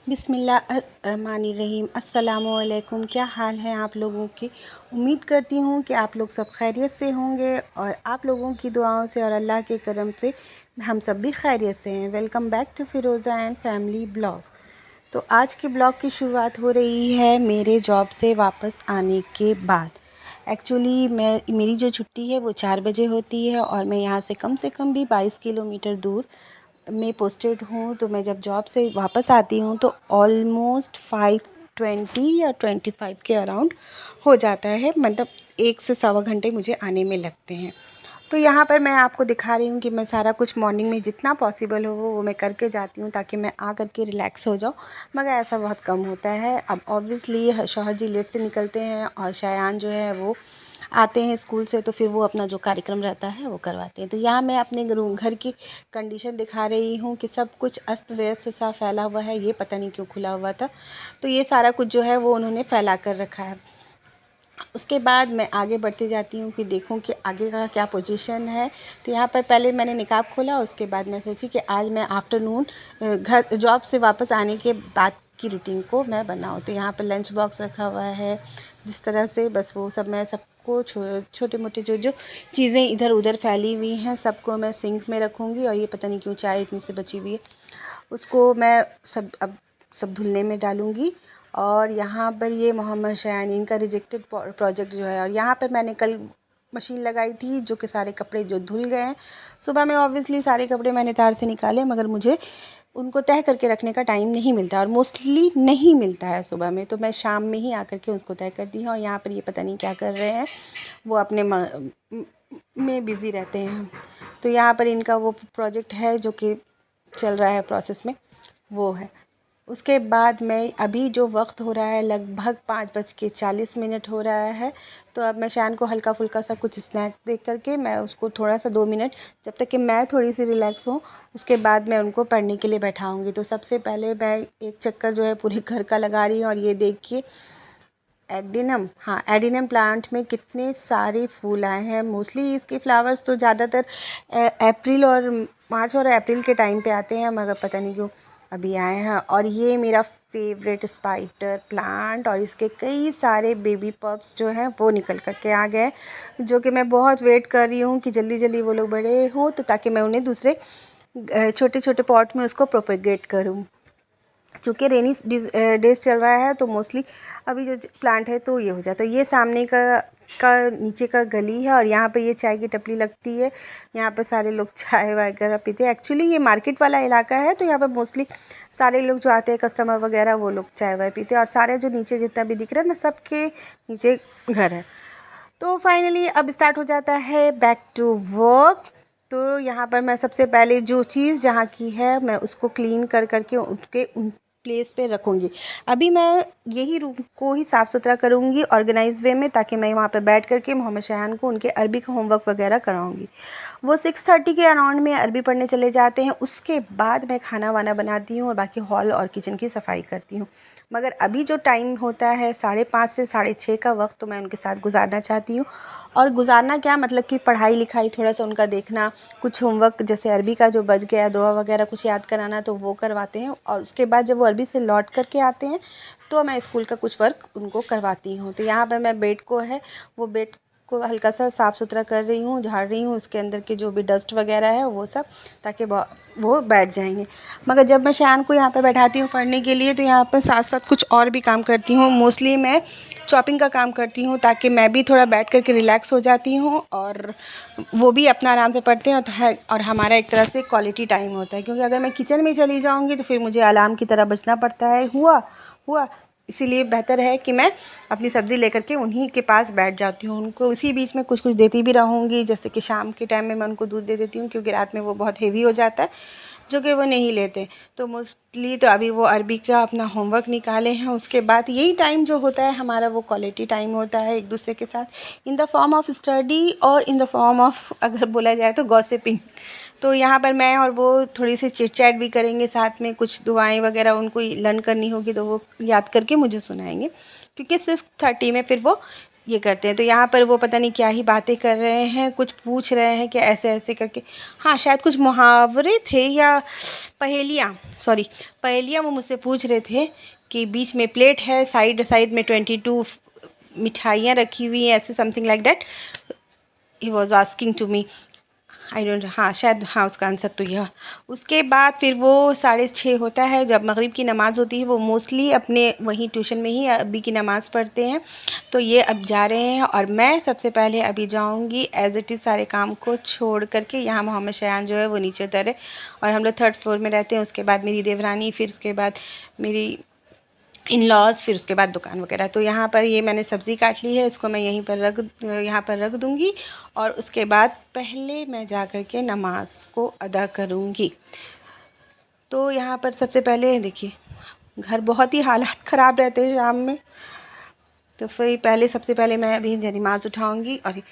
बिस्मिल्लाहिर्रहमानिर्रहीम। अस्सलामुअलैकुम। क्या हाल है आप लोगों की? उम्मीद करती हूँ कि आप लोग सब खैरियत से होंगे और आप लोगों की दुआओं से और अल्लाह के करम से हम सब भी खैरियत से हैं। Welcome back to Firoza and family blog. तो आज के ब्लॉग की शुरुआत हो रही है मेरे जॉब से वापस आने के बाद। एक्चुअली मेरी जो छुट्टी है वो 4 बजे होती है और मैं यहाँ से कम भी 22 किलोमीटर दूर में पोस्टेड हूँ। तो मैं जब जॉब से वापस आती हूँ तो ऑलमोस्ट 5:20 या 25 के अराउंड हो जाता है, मतलब 1 से सवा घंटे मुझे आने में लगते हैं। तो यहाँ पर मैं आपको दिखा रही हूँ कि मैं सारा कुछ मॉर्निंग में जितना पॉसिबल हो वो मैं करके जाती हूँ ताकि मैं आ कर के रिलैक्स हो जाऊँ, मगर ऐसा बहुत कम होता है। अब ऑब्वियसली शौहर जी लेट से निकलते हैं और शायान जो है वो आते हैं स्कूल से, तो फिर वो अपना जो कार्यक्रम रहता है वो करवाते हैं। तो यहाँ मैं अपने घर की कंडीशन दिखा रही हूँ कि सब कुछ अस्त व्यस्त सा फैला हुआ है। ये पता नहीं क्यों खुला हुआ था, तो ये सारा कुछ जो है वो उन्होंने फैला कर रखा है। उसके बाद मैं आगे बढ़ती जाती हूँ कि देखूँ कि आगे का क्या पोजीशन है। तो यहाँ पर पहले मैंने निकाब खोला, उसके बाद मैं सोची कि आज मैं आफ्टरनून घर जॉब से वापस आने के बाद की रूटीन को मैं बनाऊँ। तो यहाँ पर लंच बॉक्स रखा हुआ है, जिस तरह से बस वो सब मैं सबको छोटे मोटे जो चीज़ें इधर उधर फैली हुई हैं सबको मैं सिंक में रखूँगी। और ये पता नहीं क्यों चाय इतनी सी बची हुई है, उसको मैं सब धुलने में डालूँगी। और यहाँ पर ये मोहम्मद शयानीन का रिजेक्टेड प्रोजेक्ट जो है, और यहाँ पर मैंने कल मशीन लगाई थी जो कि सारे कपड़े जो धुल गए हैं। सुबह में ऑब्वियसली सारे कपड़े मैंने तार से निकाले, मगर मुझे उनको तह करके रखने का टाइम नहीं मिलता और मोस्टली नहीं मिलता है सुबह में, तो मैं शाम में ही आकर के उसको तय करती हूँ। और यहाँ पर ये पता नहीं क्या कर रहे हैं, वो अपने में बिज़ी रहते हैं। तो यहाँ पर इनका वो प्रोजेक्ट है जो कि चल रहा है प्रोसेस में, वो है। उसके बाद मैं अभी जो वक्त हो रहा है लगभग 5:40 हो रहा है, तो अब मैं शान को हल्का फुल्का सा कुछ स्नैक दे करके मैं उसको थोड़ा सा 2 मिनट, जब तक कि मैं थोड़ी सी रिलैक्स हूँ, उसके बाद मैं उनको पढ़ने के लिए बैठाऊँगी। तो सबसे पहले मैं एक चक्कर जो है पूरे घर का लगा रही हूँ। और ये देखिए एडिनम प्लांट में कितने सारे फूल आए हैं। मोस्टली इसके फ्लावर्स तो ज़्यादातर अप्रैल और मार्च और अप्रैल के टाइम पे आते हैं, मगर पता नहीं क्यों अभी आए हैं। और ये मेरा फेवरेट स्पाइडर प्लांट, और इसके कई सारे बेबी पप्स जो हैं वो निकल कर के आ गए, जो कि मैं बहुत वेट कर रही हूँ कि जल्दी जल्दी वो लोग बड़े हों, तो ताकि मैं उन्हें दूसरे छोटे छोटे पॉट में उसको प्रोपेगेट करूँ। चूँकि रेनी डेज चल रहा है तो मोस्टली अभी जो प्लांट है तो ये हो जाता है। ये सामने का नीचे का गली है और यहाँ पे ये चाय की टपली लगती है। यहाँ पे सारे लोग चाय वगैरह पीते हैं। एक्चुअली ये मार्केट वाला इलाका है, तो यहाँ पे मोस्टली सारे लोग जो आते हैं कस्टमर वगैरह वो लोग चाय वाय पीते हैं। और सारे जो नीचे जितना भी दिख रहा है ना, सबके नीचे घर है। तो फाइनली अब स्टार्ट हो जाता है बैक टू वर्क। तो यहाँ पर मैं सबसे पहले जो चीज़ जहाँ की है मैं उसको क्लीन कर करके उनके उन प्लेस पे रखूँगी। अभी मैं यही रूम को ही साफ़ सुथरा करूँगी ऑर्गेनाइज वे में, ताकि मैं वहाँ पे बैठ करके मोहम्मद शयान को उनके अरबी का होमवर्क वगैरह कराऊँगी। वो 6:30 के अराउंड में अरबी पढ़ने चले जाते हैं। उसके बाद मैं खाना वाना बनाती हूँ और बाकी हॉल और किचन की सफाई करती हूँ। मगर अभी जो टाइम होता है 5:30 से 6:30 का वक्त, तो मैं उनके साथ गुजारना चाहती हूँ। और गुजारना क्या, मतलब कि पढ़ाई लिखाई थोड़ा सा उनका देखना, कुछ होमवर्क जैसे अरबी का जो बच गया दुआ वगैरह कुछ याद कराना तो वो करवाते हैं। और उसके बाद जब वो अरबी से लौट करके आते हैं तो मैं स्कूल का कुछ वर्क उनको करवाती हूँ। तो यहाँ पर मैं बेड को है वो बेड को हल्का सा साफ़ सुथरा कर रही हूँ, झाड़ रही हूँ, उसके अंदर के जो भी डस्ट वगैरह है वो सब, ताकि वो बैठ जाएंगे। मगर जब मैं शान को यहाँ पे बैठाती हूँ पढ़ने के लिए, तो यहाँ पर साथ साथ कुछ और भी काम करती हूँ। मोस्टली मैं चॉपिंग का काम करती हूँ, ताकि मैं भी थोड़ा बैठ कर के रिलैक्स हो जाती हूँ और वो भी अपना आराम से पढ़ते हैं। और हमारा एक तरह से क्वालिटी टाइम होता है, क्योंकि अगर मैं किचन में चली जाऊँगी तो फिर मुझे अलार्म की तरह बजना पड़ता है, हुआ हुआ। इसीलिए बेहतर है कि मैं अपनी सब्ज़ी लेकर के उन्हीं के पास बैठ जाती हूँ। उनको इसी बीच में कुछ कुछ देती भी रहूँगी, जैसे कि शाम के टाइम में मैं उनको दूध दे देती हूँ, क्योंकि रात में वो बहुत हेवी हो जाता है, जो कि वो नहीं लेते। तो मोस्टली तो अभी वो अरबी का अपना होमवर्क निकाले हैं। उसके बाद यही टाइम जो होता है हमारा वो क्वालिटी टाइम होता है एक दूसरे के साथ, in the form of study और इन द फॉर्म ऑफ अगर बोला जाए तो गॉसिपिंग। तो यहाँ पर मैं और वो थोड़ी सी चिट चैट भी करेंगे साथ में, कुछ दुआएं वगैरह उनको लर्न करनी होगी तो वो याद करके मुझे सुनाएंगे, क्योंकि 6:30 में फिर वो ये करते हैं। तो यहाँ पर वो पता नहीं क्या ही बातें कर रहे हैं, कुछ पूछ रहे हैं कि ऐसे ऐसे करके, हाँ शायद कुछ मुहावरे थे या पहेलियाँ, सॉरी पहेलियाँ वो मुझसे पूछ रहे थे कि बीच में प्लेट है, साइड साइड में 22 मिठाइयाँ रखी हुई हैं, ऐसे something like that he was asking to me. I don't, हाँ शायद, हाँ उसका आंसर तो यह। उसके बाद फिर वो 6:30 होता है, जब मगरिब की नमाज़ होती है। वो मोस्टली अपने वहीं ट्यूशन में ही अभी की नमाज़ पढ़ते हैं। तो ये अब जा रहे हैं और मैं सबसे पहले अभी जाऊंगी एज़ इट इज़ सारे काम को छोड़ करके। यहाँ मोहम्मद शयान जो है वो नीचे उतरे और हम लोग 3rd फ्लोर में रहते हैं। उसके बाद मेरी देवरानी, फिर उसके बाद मेरी इन लॉज, फिर उसके बाद दुकान वगैरह। तो यहाँ पर ये मैंने सब्ज़ी काट ली है, इसको मैं यहाँ पर रख दूँगी और उसके बाद पहले मैं जा कर के नमाज को अदा करूँगी। तो यहाँ पर सबसे पहले देखिए, घर बहुत ही हालात ख़राब रहते हैं शाम में। तो फिर पहले सबसे पहले मैं अभी नमाज़ उठाऊँगी और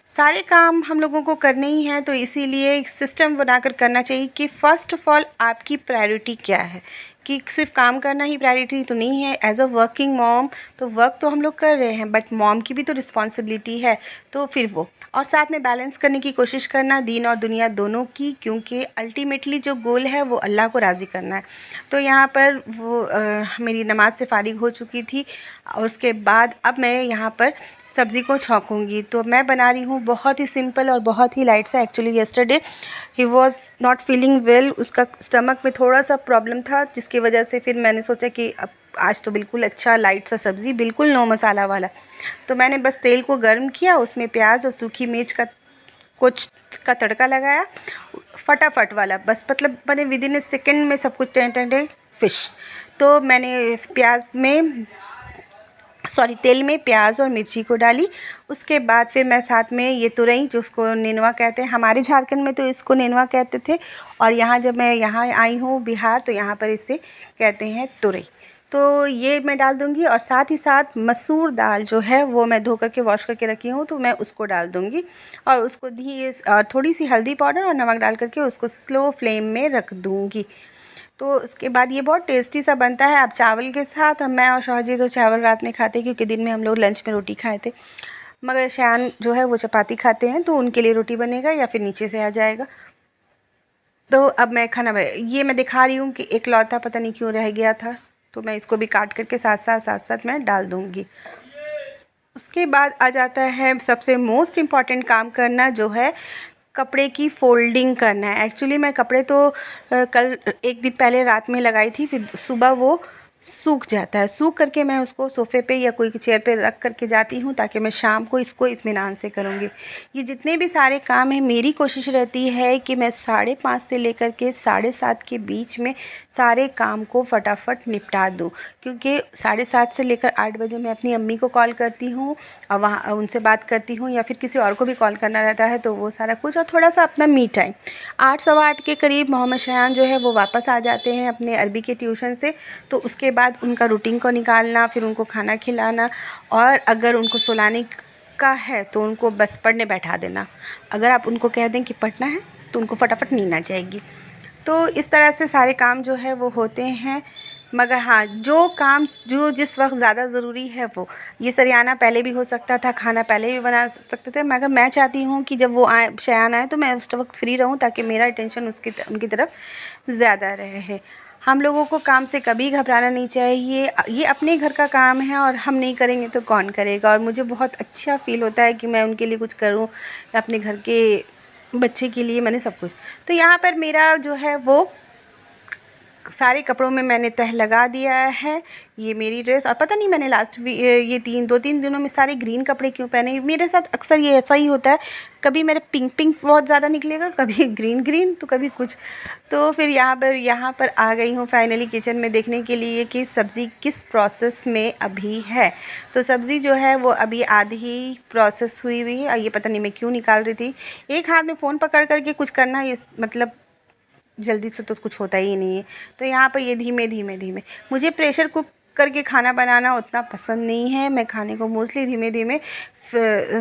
सारे काम हम लोगों को करने ही हैं। तो इसीलिए एक सिस्टम बनाकर करना चाहिए कि फ़र्स्ट ऑफ़ ऑल आपकी प्रायोरिटी क्या है, कि सिर्फ काम करना ही प्रायोरिटी तो नहीं है। एज़ अ वर्किंग मॉम तो वर्क तो हम लोग कर रहे हैं, बट मॉम की भी तो रिस्पॉन्सिबिलिटी है। तो फिर वो और साथ में बैलेंस करने की कोशिश करना, दीन और दुनिया दोनों की, क्योंकि अल्टीमेटली जो गोल है वो अल्लाह को राज़ी करना है। तो यहाँ पर वो मेरी नमाज़ से फ़ारिग हो चुकी थी और उसके बाद अब मैं यहाँ पर सब्ज़ी को छौंकूँगी। तो मैं बना रही हूँ बहुत ही सिंपल और बहुत ही लाइट सा। Actually yesterday he was not feeling well, उसका स्टमक में थोड़ा सा प्रॉब्लम था, जिसकी वजह से फिर मैंने सोचा कि अब आज तो बिल्कुल अच्छा लाइट सा सब्ज़ी, बिल्कुल नो मसाला वाला। तो मैंने बस तेल को गर्म किया, उसमें प्याज और सूखी मिर्च का तड़का लगाया, फटाफट वाला, बस मतलब मैंने विदिन ए सेकेंड में सब कुछ टेंडर फिश। तो मैंने तेल में प्याज और मिर्ची को डाली। उसके बाद फिर मैं साथ में ये तुरई, जो उसको नेनुआ कहते हैं, हमारे झारखंड में तो इसको नेनुआ कहते थे, और यहाँ जब मैं यहाँ आई हूँ बिहार, तो यहाँ पर इसे कहते हैं तुरई। तो ये मैं डाल दूँगी और साथ ही साथ मसूर दाल जो है वो मैं धो करके वॉश करके रखी हूँ, तो मैं उसको डाल दूँगी और उसको और थोड़ी सी हल्दी पाउडर और नमक डाल करके उसको स्लो फ्लेम में रख दूँगी। तो उसके बाद ये बहुत टेस्टी सा बनता है। आप चावल के साथ, मैं और शौहर जी तो चावल रात में खाते, क्योंकि दिन में हम लोग लंच में रोटी खाए थे, मगर शयान जो है वो चपाती खाते हैं, तो उनके लिए रोटी बनेगा या फिर नीचे से आ जाएगा। तो अब मैं ये मैं दिखा रही हूँ कि एक लौता पता नहीं क्यों रह गया था, तो मैं इसको भी काट करके साथ साथ मैं डाल दूँगी। उसके बाद आ जाता है सबसे मोस्ट इम्पॉर्टेंट काम करना, जो है कपड़े की फ़ोल्डिंग करना है। एक्चुअली मैं कपड़े तो कल एक दिन पहले रात में लगाई थी, फिर सुबह वो सूख जाता है। सूख करके मैं उसको सोफ़े पे या कोई चेयर पे रख करके जाती हूँ, ताकि मैं शाम को इसको इत्मीनान से करूँगी। ये जितने भी सारे काम हैं, मेरी कोशिश रहती है कि मैं 5:30 से लेकर के 7:30 के बीच में सारे काम को फटाफट निपटा दूँ, क्योंकि 7:30 से लेकर 8 बजे मैं अपनी अम्मी को कॉल करती हूँ और वहाँ उनसे बात करती हूँ, या फिर किसी और को भी कॉल करना रहता है, तो वो सारा कुछ, और थोड़ा सा अपना मी टाइम। 8 सवा 8 के करीब मोहम्मद शयान जो है वो वापस आ जाते हैं अपने अरबी के ट्यूशन से। तो उसके बाद उनका रूटीन को निकालना, फिर उनको खाना खिलाना, और अगर उनको सुलाने का है तो उनको बस पढ़ने बैठा देना। अगर आप उनको कह दें कि पढ़ना है तो उनको फटाफट नींद आ जाएगी। तो इस तरह से सारे काम जो है वो होते हैं। मगर हाँ, जो काम जो जिस वक्त ज़्यादा ज़रूरी है, वो ये सरियाना पहले भी हो सकता था, खाना पहले भी बना सकते थे, मगर मैं चाहती हूँ कि जब वो आए, शयान आए, तो मैं उस वक्त फ्री रहूँ, ताकि मेरा अटेंशन उनकी तरफ ज़्यादा रहे। हम लोगों को काम से कभी घबराना नहीं चाहिए। ये अपने घर का काम है और हम नहीं करेंगे तो कौन करेगा। और मुझे बहुत अच्छा फ़ील होता है कि मैं उनके लिए कुछ करूँ, अपने घर के बच्चे के लिए, मैंने सब कुछ। तो यहाँ पर मेरा जो है वो सारे कपड़ों में मैंने तह लगा दिया है। ये मेरी ड्रेस, और पता नहीं मैंने ये 2-3 दिनों में सारे ग्रीन कपड़े क्यों पहने। मेरे साथ अक्सर ये ऐसा ही होता है, कभी मेरा पिंक बहुत ज़्यादा निकलेगा, कभी ग्रीन तो कभी कुछ। तो फिर यहाँ पर आ गई हूँ फाइनली किचन में, देखने के लिए कि सब्ज़ी किस प्रोसेस में अभी है। तो सब्ज़ी जो है वो अभी आधी ही प्रोसेस हुई है, और ये पता नहीं मैं क्यों निकाल रही थी। एक हाथ में फ़ोन पकड़ करके कुछ करना, ये मतलब जल्दी से तो कुछ होता ही नहीं है। तो यहाँ पर ये धीमे, मुझे प्रेशर कुक करके खाना बनाना उतना पसंद नहीं है। मैं खाने को मोस्टली धीमे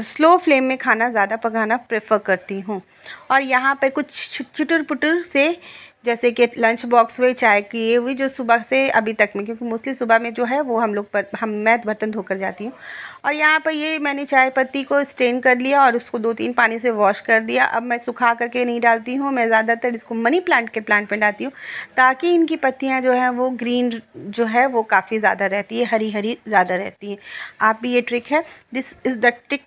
स्लो फ्लेम में खाना ज़्यादा पकाना प्रेफर करती हूँ। और यहाँ पे कुछ चुटुर पुटुर से जैसे कि लंच बॉक्स हुए, चाय की ये हुई, जो सुबह से अभी तक में, क्योंकि मोस्टली सुबह में जो है वो मैं बर्तन धोकर जाती हूँ। और यहाँ पर ये मैंने चाय पत्ती को स्टेन कर लिया और उसको 2-3 पानी से वॉश कर दिया। अब मैं सुखा करके नहीं डालती हूँ, मैं ज़्यादातर इसको मनी प्लांट के प्लांट में डालती हूँ, ताकि इनकी पत्तियाँ जो हैं वो ग्रीन जो है वो काफ़ी ज़्यादा रहती है, हरी हरी ज़्यादा रहती है। आप भी ये ट्रिक है, this is the trick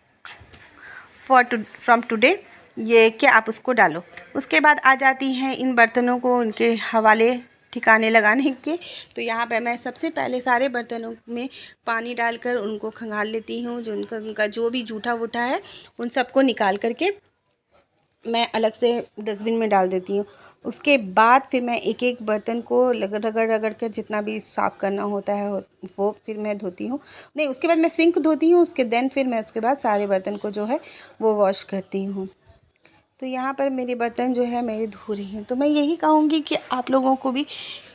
from today, ये कि आप उसको डालो। उसके बाद आ जाती हैं इन बर्तनों को उनके हवाले ठिकाने लगाने के। तो यहाँ पे मैं सबसे पहले सारे बर्तनों में पानी डालकर उनको खंगाल लेती हूँ, जो उनका जो भी जूठा वूठा है उन सबको निकाल करके मैं अलग से डस्टबिन में डाल देती हूँ। उसके बाद फिर मैं एक एक बर्तन को रगड़ रगड़ कर जितना भी साफ़ करना होता है वो फिर मैं धोती हूँ। नहीं, उसके बाद मैं सिंक धोती हूँ, फिर मैं उसके बाद सारे बर्तन को जो है वो वॉश करती हूँ। तो यहाँ पर मेरे बर्तन जो है मेरे धो रही हैं। तो मैं यही कहूँगी कि आप लोगों को भी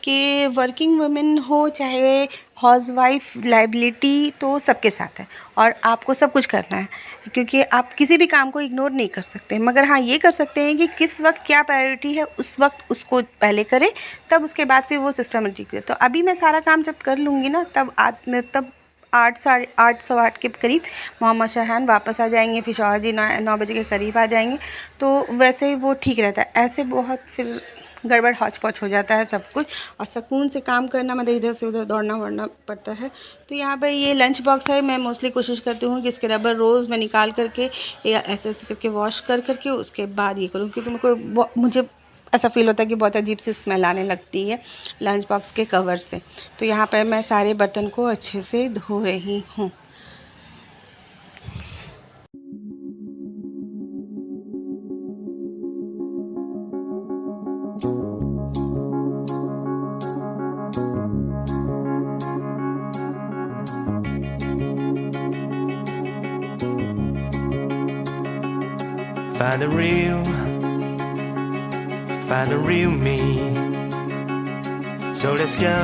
कि वर्किंग वुमेन हो चाहे हाउसवाइफ, लायबिलिटी तो सबके साथ है और आपको सब कुछ करना है, क्योंकि आप किसी भी काम को इग्नोर नहीं कर सकते। मगर हाँ, ये कर सकते हैं कि किस वक्त क्या प्रायोरिटी है उस वक्त उसको पहले करें, तब उसके बाद फिर वो सिस्टमेटिक है। तो अभी मैं सारा काम जब कर लूँगी ना, तब 8 साढ़े 8 सवा 8 के करीब मोहम्मद शाहान वापस आ जाएंगे, फिर शौहर जी 9 बजे के करीब आ जाएंगे। तो वैसे ही वो ठीक रहता है, ऐसे बहुत फिर गड़बड़ हौच पौच हो जाता है सब कुछ, और सुकून से काम करना मतलब इधर से उधर दौड़ना वड़ना पड़ता है। तो यहाँ पर ये लंच बॉक्स है, मैं मोस्टली कोशिश करती हूँ कि इसके रबर रोज़ मैं निकाल करके या ऐसे ऐसे करके वॉश करके उसके बाद ये करूँ, क्योंकि मुझे ऐसा फ़ील होता है कि बहुत अजीब सी स्मेल आने लगती है लंच बॉक्स के कवर से। तो यहाँ पर मैं सारे बर्तन को अच्छे से धो रही हूँ। Find the real me. So let's go.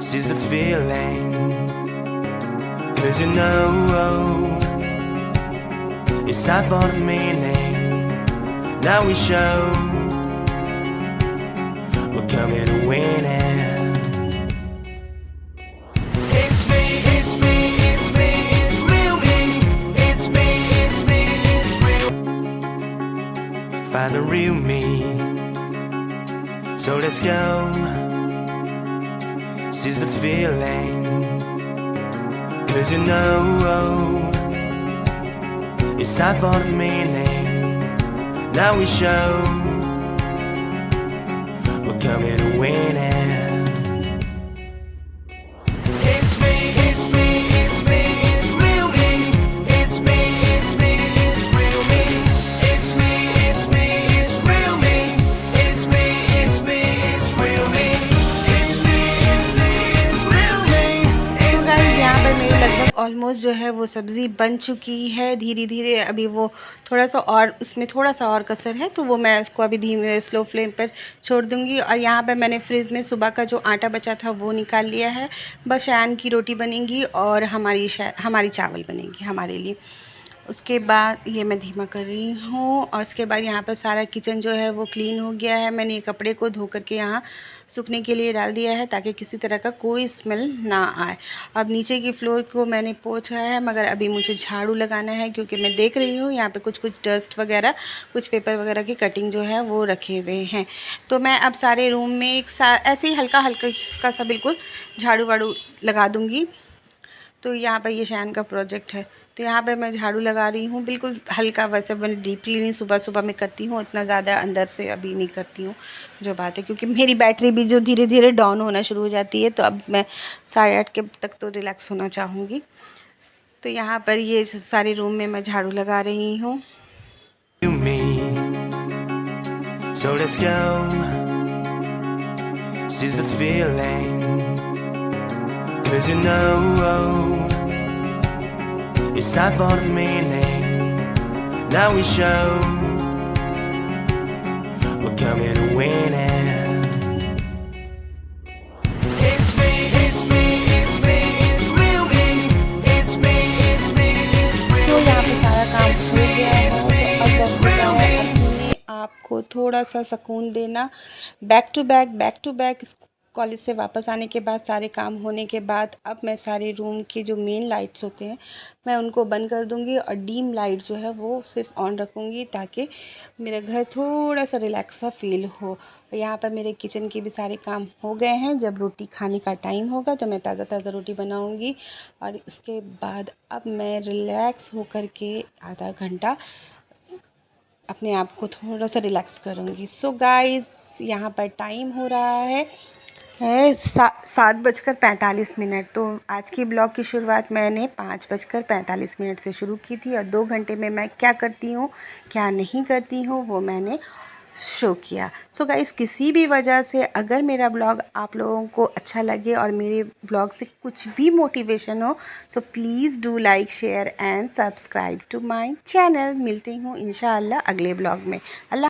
Seize the feeling. 'Cause you know it's time for the meaning. Now we show we're coming to win it. Find the real me. So let's go. Seize the feeling. 'Cause you know it's time for the meaning. Now we show we're coming to win it. Almost जो है वो सब्ज़ी बन चुकी है। धीरे धीरे अभी वो उसमें थोड़ा सा और कसर है, तो वो मैं इसको अभी धीमे स्लो फ्लेम पर छोड़ दूँगी। और यहाँ पे मैंने फ्रिज में सुबह का जो आटा बचा था वो निकाल लिया है। बस शैन की रोटी बनेंगी और हमारी चावल बनेंगी हमारे लिए। उसके बाद ये मैं धीमा कर रही हूँ। और उसके बाद यहाँ पर सारा किचन जो है वो क्लीन हो गया है। मैंने ये कपड़े को धो करके यहाँ सूखने के लिए डाल दिया है, ताकि किसी तरह का कोई स्मेल ना आए। अब नीचे की फ्लोर को मैंने पोंछा है, मगर अभी मुझे झाड़ू लगाना है, क्योंकि मैं देख रही हूँ यहाँ पे कुछ डस्ट वगैरह, कुछ पेपर वगैरह की कटिंग जो है वो रखे हुए हैं। तो मैं अब सारे रूम में ऐसे ही हल्का हल्का सा बिल्कुल झाड़ू वाड़ू लगा दूँगी। तो यहाँ पर ये शैन का प्रोजेक्ट है, तो यहाँ पे मैं झाड़ू लगा रही हूँ बिल्कुल हल्का। वैसे मैं डीपली नहीं सुबह सुबह में करती हूँ, इतना ज़्यादा अंदर से अभी नहीं करती हूँ जो बात है, क्योंकि मेरी बैटरी भी जो धीरे धीरे डाउन होना शुरू हो जाती है। तो अब मैं 8:30 के तक तो रिलैक्स होना चाहूँगी। तो यहाँ पर ये सारे रूम में मैं झाड़ू लगा रही हूँ। So let's go. Seize the feeling. 'Cause you know it's time for the meaning. Now we show we're coming to win it. It's me, it's me, it's me, it's real me. It's me, it's me, it's real me. तो यहाँ पे सारा काम हो गया है। तो अब बस अपने आप को को थोड़ा सा सुकून देना। बैक टू बैक कॉलेज से वापस आने के बाद, सारे काम होने के बाद, अब मैं सारे रूम की जो मेन लाइट्स होते हैं मैं उनको बंद कर दूँगी और डीम लाइट जो है वो सिर्फ ऑन रखूँगी, ताकि मेरा घर थोड़ा सा रिलैक्स सा फील हो। यहाँ पर मेरे किचन के भी सारे काम हो गए हैं। जब रोटी खाने का टाइम होगा तो मैं ताज़ा ताज़ा रोटी बनाऊँगी और इसके बाद अब मैं रिलैक्स होकर के आधा घंटा अपने आप को थोड़ा सा रिलैक्स करूँगी। सो गाइस, यहाँ पर टाइम हो रहा है 7:45। तो आज की ब्लॉग की शुरुआत मैंने 5:45 से शुरू की थी और 2 घंटे में मैं क्या करती हूँ क्या नहीं करती हूँ वो मैंने शो किया। सो गाइस, किसी भी वजह से अगर मेरा ब्लॉग आप लोगों को अच्छा लगे और मेरे ब्लॉग से कुछ भी मोटिवेशन हो, so please do like, share and subscribe to my channel. मिलती हूँ इंशाअल्लाह अगले ब्लॉग में। अल्लाह।